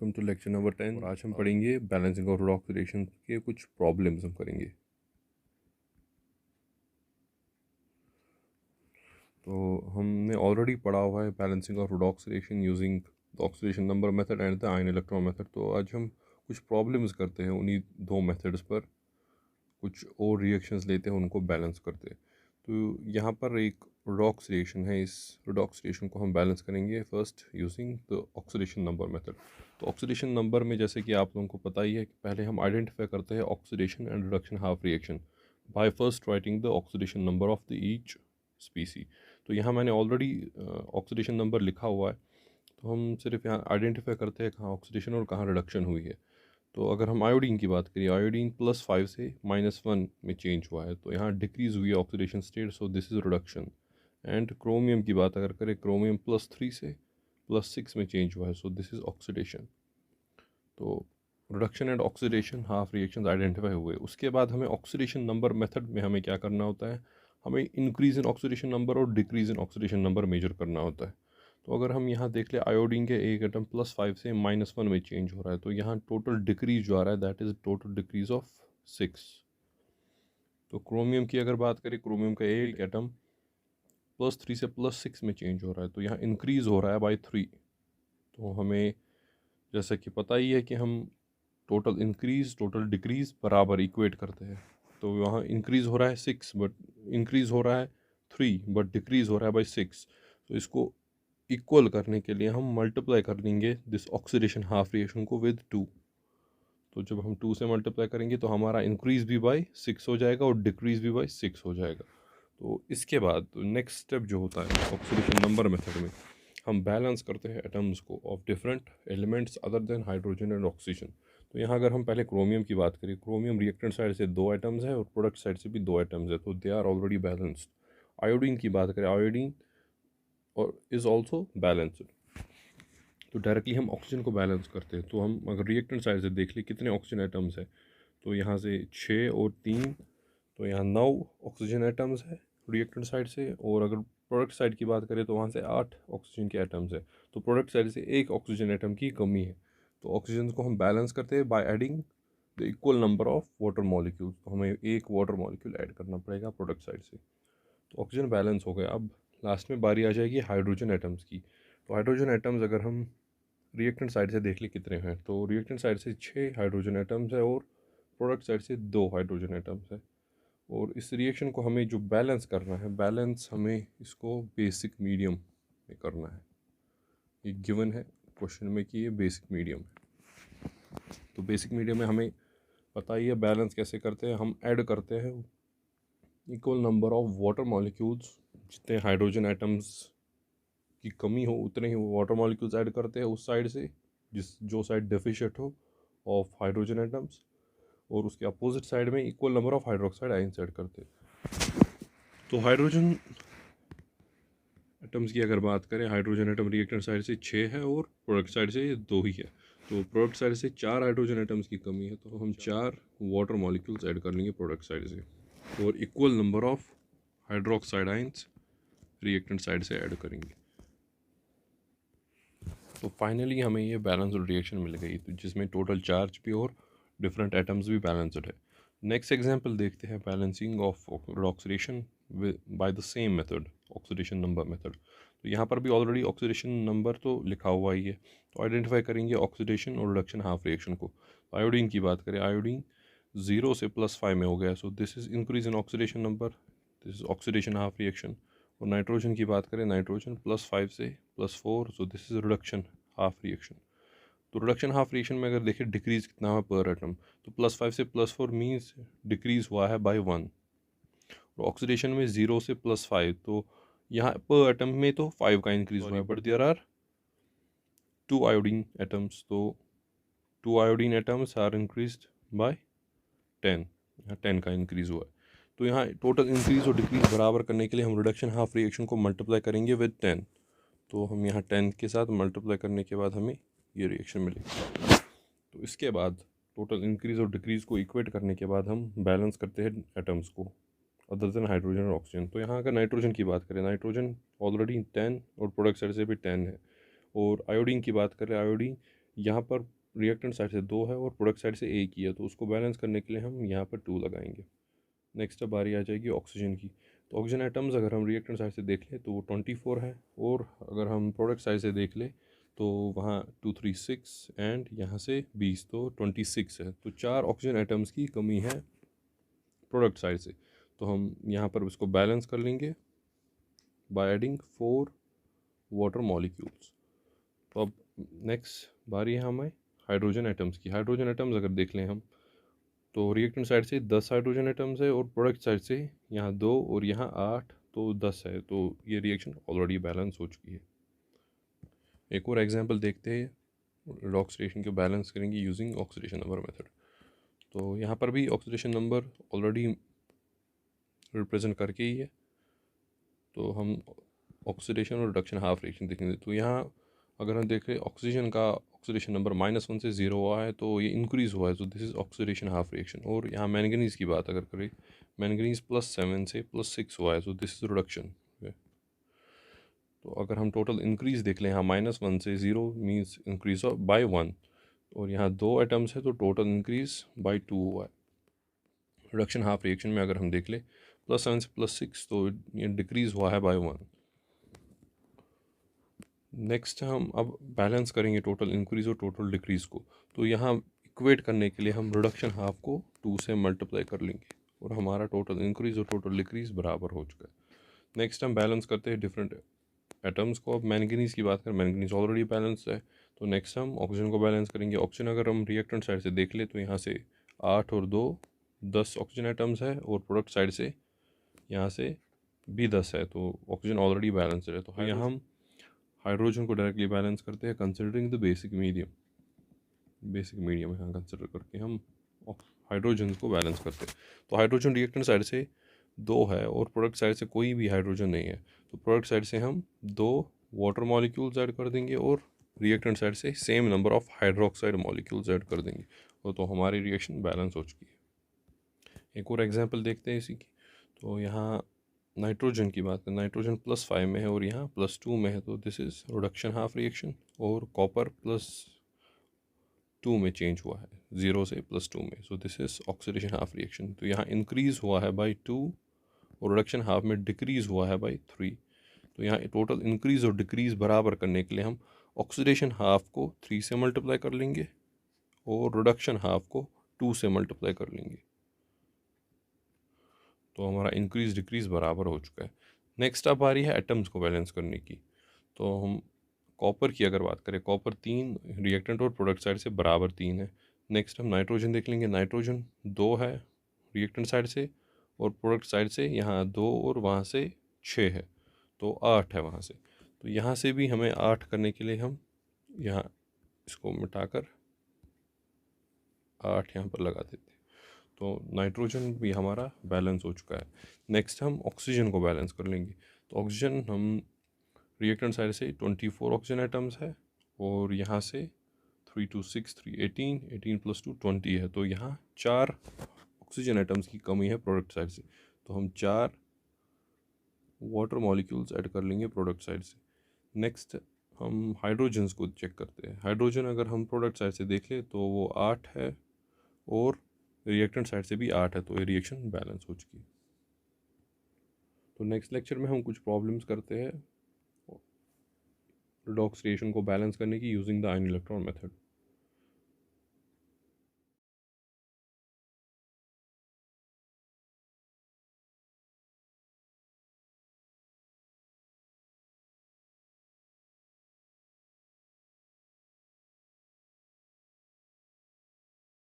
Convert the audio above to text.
Welcome to lecture number 10। और आज हम पढ़ेंगे बैलेंसिंग ऑफ redox रिएक्शन के कुछ प्रॉब्लम्स हम करेंगे। तो हमने ऑलरेडी पढ़ा हुआ है balancing of redox reaction using the oxidation number method and the ion electron method. तो आज हम कुछ प्रॉब्लम्स करते हैं उन्हीं दो मेथड्स पर, कुछ और रिएक्शंस लेते हैं, उनको बैलेंस करते हैं। तो यहाँ पर एक redox रिएक्शन है, इस redox रिएक्शन को हम बैलेंस करेंगे first using the oxidation number method. तो ऑक्सीडेशन नंबर में जैसे कि आप लोगों को पता ही है कि पहले हम आइडेंटिफाई करते हैं oxidation and reduction half reaction by first writing the oxidation number of the each स्पीसी। तो यहाँ मैंने ऑलरेडी ऑक्सीडेशन नंबर लिखा हुआ है, तो हम सिर्फ यहाँ आइडेंटिफाई करते हैं कहाँ ऑक्सीडेशन और कहाँ रिडक्शन हुई है। तो अगर हम आयोडीन की बात करें, आयोडीन +5 से -1 में चेंज हुआ है, तो यहाँ डिक्रीज़ हुई है oxidation state, so this is reduction. And chromium की बात अगर करें, क्रोमियम +3 से +6 में चेंज हुआ है, सो दिस इज़ ऑक्सीडेशन। तो reduction and oxidation half reactions identify हुए। उसके बाद हमें ऑक्सीडेशन नंबर मेथड में हमें क्या करना होता है, हमें इंक्रीज़ इन ऑक्सीडेशन नंबर और decrease in oxidation number measure करना होता है। तो अगर हम यहाँ देख ले, आयोडीन के एक एटम +5 से -1 में चेंज हो रहा है, तो यहाँ टोटल डिक्रीज जो आ रहा है that is total decrease of 6। तो क्रोमियम की अगर बात करें, क्रोमियम का एक एटम +3 से +6 में चेंज हो रहा है, तो यहाँ इंक्रीज़ हो रहा है बाय 3। तो हमें जैसा कि पता ही है कि हम टोटल इंक्रीज़ टोटल डिक्रीज़ बराबर इक्वेट करते हैं। तो वहाँ इंक्रीज़ हो रहा है 6 बट इंक्रीज़ हो रहा है 3 बट डिक्रीज़ हो रहा है बाय 6। तो इसको इक्वल करने के लिए हम मल्टीप्लाई कर लेंगे दिस ऑक्सीडेशन हाफ रिएक्शन को विद 2। तो जब हम 2 से मल्टीप्लाई करेंगे तो हमारा इंक्रीज़ भी बाय 6 हो जाएगा और डिक्रीज़ भी बाय 6 हो जाएगा। तो इसके बाद नेक्स्ट स्टेप जो होता है ऑक्सीडेशन नंबर मेथड में, हम बैलेंस करते हैं एटम्स को of different elements other than hydrogen and oxygen. तो यहाँ अगर हम पहले क्रोमियम की बात करें, क्रोमियम रिएक्टेंट साइड से 2 एटम्स है और प्रोडक्ट साइड से भी 2 एटम्स है, तो they are already balanced. Iodine की बात करें, आयोडीन और इज़ ऑल्सो बैलेंस्ड। तो डायरेक्टली हम ऑक्सीजन को बैलेंस करते हैं। तो हम अगर रिएक्टेंट साइड से देख ले कितने ऑक्सीजन एटम्स है, तो यहाँ से 6 और 3, तो यहाँ 9 ऑक्सीजन एटम्स है रिएक्टेंट साइड से। और अगर प्रोडक्ट साइड की बात करें तो वहाँ से 8 ऑक्सीजन के एटम्स है। तो प्रोडक्ट साइड से एक ऑक्सीजन एटम की कमी है। तो ऑक्सीजन को हम बैलेंस करते हैं by adding the equal number of water molecules. तो हमें एक वाटर मॉलिक्यूल ऐड करना पड़ेगा प्रोडक्ट साइड से। तो ऑक्सीजन बैलेंस हो गया। अब लास्ट में बारी आ जाएगी हाइड्रोजन एटम्स की। तो हाइड्रोजन एटम्स अगर हम रिएक्टेंट साइड से देख ले कितने हैं, तो रिएक्टेंट साइड से 6 हाइड्रोजन एटम्स है और प्रोडक्ट साइड से 2 हाइड्रोजन एटम्स है। और इस रिएक्शन को हमें जो बैलेंस करना है, बैलेंस हमें इसको बेसिक मीडियम में करना है। ये गिवन है क्वेश्चन में कि ये बेसिक मीडियम है। तो बेसिक मीडियम में हमें पता ही है बैलेंस कैसे करते हैं। हम ऐड करते हैं equal number of water molecules, जितने हाइड्रोजन एटम्स की कमी हो उतने ही वाटर मॉलिक्यूल्स ऐड करते हैं उस साइड से जो साइड डेफिशिएंट हो ऑफ हाइड्रोजन एटम्स, और उसके अपोजिट साइड में equal number of hydroxide ions add करते हैं। तो हाइड्रोजन एटम्स की अगर बात करें, हाइड्रोजन एटम रिएक्टेंट साइड से 6 है और प्रोडक्ट साइड से 2 ही है। तो प्रोडक्ट साइड से 4 हाइड्रोजन एटम्स की कमी है, तो हम 4 वाटर मॉलिक्यूल्स ऐड कर लेंगे प्रोडक्ट साइड से, और equal number of hydroxide ions reactant side से ऐड करेंगे। तो फाइनली हमें ये बैलेंस्ड रिएक्शन मिल गई, तो जिसमें टोटल चार्ज भी और डिफरेंट एटम्स भी बैलेंस्ड है। नेक्स्ट एग्जांपल देखते हैं balancing of oxidation by the same method, oxidation number method. तो यहाँ पर भी ऑलरेडी ऑक्सीडेशन नंबर तो लिखा हुआ ही है। तो आइडेंटिफाई करेंगे ऑक्सीडेशन और रिडक्शन हाफ रिएक्शन को। आयोडीन की बात करें, आयोडीन 0 से +5 में हो गया, so this is increase in oxidation number, this is oxidation half reaction. और नाइट्रोजन की बात करें, नाइट्रोजन +5 से +4, so this is reduction half reaction. तो रिडक्शन हाफ रिएक्शन में अगर देखें डिक्रीज कितना है पर एटम, तो +5 से +4 मीन्स डिक्रीज हुआ है बाय 1। और ऑक्सीडेशन में 0 से +5, तो यहाँ पर एटम में तो 5 का इंक्रीज हुआ है, but there are 2 iodine atoms, तो 2 iodine atoms are increased by 10, यहाँ 10 का इंक्रीज हुआ है। तो यहाँ टोटल इंक्रीज और डिक्रीज बराबर करने के लिए हम रिडक्शन हाफ रिएक्शन को मल्टीप्लाई करेंगे विद 10। तो हम यहाँ 10 के साथ मल्टीप्लाई करने के बाद हमें ये रिएक्शन मिलेगी। तो इसके बाद टोटल इंक्रीज और डिक्रीज को इक्वेट करने के बाद हम बैलेंस करते हैं एटम्स को अदर देन हाइड्रोजन और ऑक्सीजन। तो यहाँ अगर नाइट्रोजन की बात करें, नाइट्रोजन ऑलरेडी 10 और प्रोडक्ट साइड से भी 10 है। और आयोडीन की बात करें, आयोडीन यहाँ पर रिएक्टेंट साइड से 2 है और प्रोडक्ट साइड से 1 ही है, तो उसको बैलेंस करने के लिए हम यहाँ पर 2 लगाएंगे। नेक्स्ट अब बारी आ जाएगी ऑक्सीजन की। तो ऑक्सीजन आइटम्स अगर हम रिएक्टेंट साइड से देख लें तो वो 24 है, और अगर हम प्रोडक्ट साइड से देख लें तो वहाँ 236 एंड यहाँ से 20, तो 26 है। तो 4 ऑक्सीजन आइटम्स की कमी है प्रोडक्ट साइड से, तो हम यहाँ पर उसको बैलेंस कर लेंगे बाय एडिंग 4 वाटर मॉलिक्यूल्स। तो अब नेक्स्ट बारी है हमें हाइड्रोजन आइटम्स की। हाइड्रोजन आइटम्स अगर देख लें हम तो रिएक्टेंट साइड से 10 हाइड्रोजन आइटम्स है और प्रोडक्ट साइड से यहाँ 2 और यहाँ 8, तो 10 है। तो ये रिएक्शन ऑलरेडी बैलेंस हो चुकी है। एक और एग्जांपल देखते हैं, ऑक्सीडेशन को बैलेंस करेंगे यूजिंग ऑक्सीडेशन नंबर मेथड। तो यहाँ पर भी ऑक्सीडेशन नंबर ऑलरेडी रिप्रेजेंट करके ही है, तो हम ऑक्सीडेशन और रिडक्शन हाफ रिएक्शन देखेंगे। तो यहाँ अगर हम देखें ऑक्सीजन का ऑक्सीडेशन नंबर -1 से 0 हुआ है, तो ये इंक्रीज़ हुआ है, तो this is oxidation half reaction. और यहाँ मैंगनीज़ की बात अगर करें, मैंगनीज़ +7 से +6 हुआ है, तो दिस इज़ रिडक्शन। तो अगर हम टोटल इंक्रीज़ देख लें, यहाँ -1 से 0 मीन्स इंक्रीज़ बाय 1, और यहाँ 2 आइटम्स है तो टोटल इंक्रीज़ बाय 2 हुआ है। रिडक्शन हाफ रिएक्शन में अगर हम देख लें +7 से +6, तो ये डिक्रीज़ हुआ है बाय 1। नेक्स्ट हम अब बैलेंस करेंगे टोटल इंक्रीज़ और टोटल डिक्रीज़ को। तो यहाँ इक्वेट करने के लिए हम रिडक्शन हाफ को 2 से मल्टीप्लाई कर लेंगे, और हमारा टोटल इंक्रीज़ और टोटल डिक्रीज़ बराबर हो चुका है। नेक्स्ट हम बैलेंस करते हैं डिफरेंट एटम्स को। अब मैंगनीज़ की बात करें, मैंगनीज़ ऑलरेडी बैलेंस है, तो नेक्स्ट हम ऑक्सीजन को बैलेंस करेंगे। ऑक्सीजन अगर हम रिएक्टेंट साइड से देख ले तो यहाँ से 8 और 2 10 ऑक्सीजन एटम्स है, और प्रोडक्ट साइड से यहाँ से भी 10 है, तो ऑक्सीजन ऑलरेडी बैलेंस है। तो यहाँ हम हाइड्रोजन को डायरेक्टली बैलेंस करते हैं कंसिडरिंग द बेसिक मीडियम यहाँ कंसिडर करके हम हाइड्रोजन को बैलेंस करते हैं। तो हाइड्रोजन रिएक्टेंट साइड से 2 है और प्रोडक्ट साइड से कोई भी हाइड्रोजन नहीं है, तो प्रोडक्ट साइड से हम 2 वाटर मॉलिक्यूल्स ऐड कर देंगे और रिएक्टेंट साइड से same number of hydroxide molecules add कर देंगे, और तो हमारी रिएक्शन बैलेंस हो चुकी है। एक और एग्जांपल देखते हैं इसी की। तो यहाँ नाइट्रोजन की बात करें, नाइट्रोजन +5 में है और यहाँ +2 में है, तो this is reduction half reaction. और कॉपर +2 में चेंज हुआ है, 0 से +2 में, so this is oxidation half reaction. तो यहाँ इंक्रीज़ हुआ है बाय 2 और रिडक्शन हाफ में डिक्रीज़ हुआ है बाय 3। तो यहाँ टोटल इंक्रीज़ और डिक्रीज़ बराबर करने के लिए हम ऑक्सीडेशन हाफ को 3 से मल्टीप्लाई कर लेंगे और रिडक्शन हाफ को 2 से मल्टीप्लाई कर लेंगे, तो हमारा इंक्रीज़ डिक्रीज़ बराबर हो चुका है। नेक्स्ट अब आ रही है एटम्स को बैलेंस करने की। तो हम कॉपर की अगर बात करें, कॉपर 3 रिएक्टेंट और प्रोडक्ट साइड से बराबर 3 है। नेक्स्ट हम नाइट्रोजन देख लेंगे, नाइट्रोजन 2 है रिएक्टेंट साइड से, और प्रोडक्ट साइड से यहाँ 2 और वहाँ से 6 है, तो 8 है वहाँ से। तो यहाँ से भी हमें 8 करने के लिए हम यहाँ इसको मिटाकर 8 यहाँ पर लगा देते हैं, तो नाइट्रोजन भी हमारा बैलेंस हो चुका है। नेक्स्ट हम ऑक्सीजन को बैलेंस कर लेंगे। तो ऑक्सीजन हम रिएक्टेंट साइड से 24 ऑक्सीजन आइटम्स है, और यहाँ से 3 2 6 3 18 18 + 2 20 है, तो यहाँ 4 ऑक्सीजन आइटम्स की कमी है प्रोडक्ट साइड से, तो हम 4 वाटर मॉलिक्यूल्स ऐड कर लेंगे प्रोडक्ट साइड से। नेक्स्ट हम हाइड्रोजन्स को चेक करते हैं। हाइड्रोजन अगर हम प्रोडक्ट साइड से देख ले तो वो 8 है, और रिएक्टेंट साइड से भी 8 है, तो ये रिएक्शन बैलेंस हो चुकी है। तो नेक्स्ट लेक्चर में हम कुछ प्रॉब्लम्स करते हैं रिडॉक्स रिएक्शन को बैलेंस करने की using the ion electron method.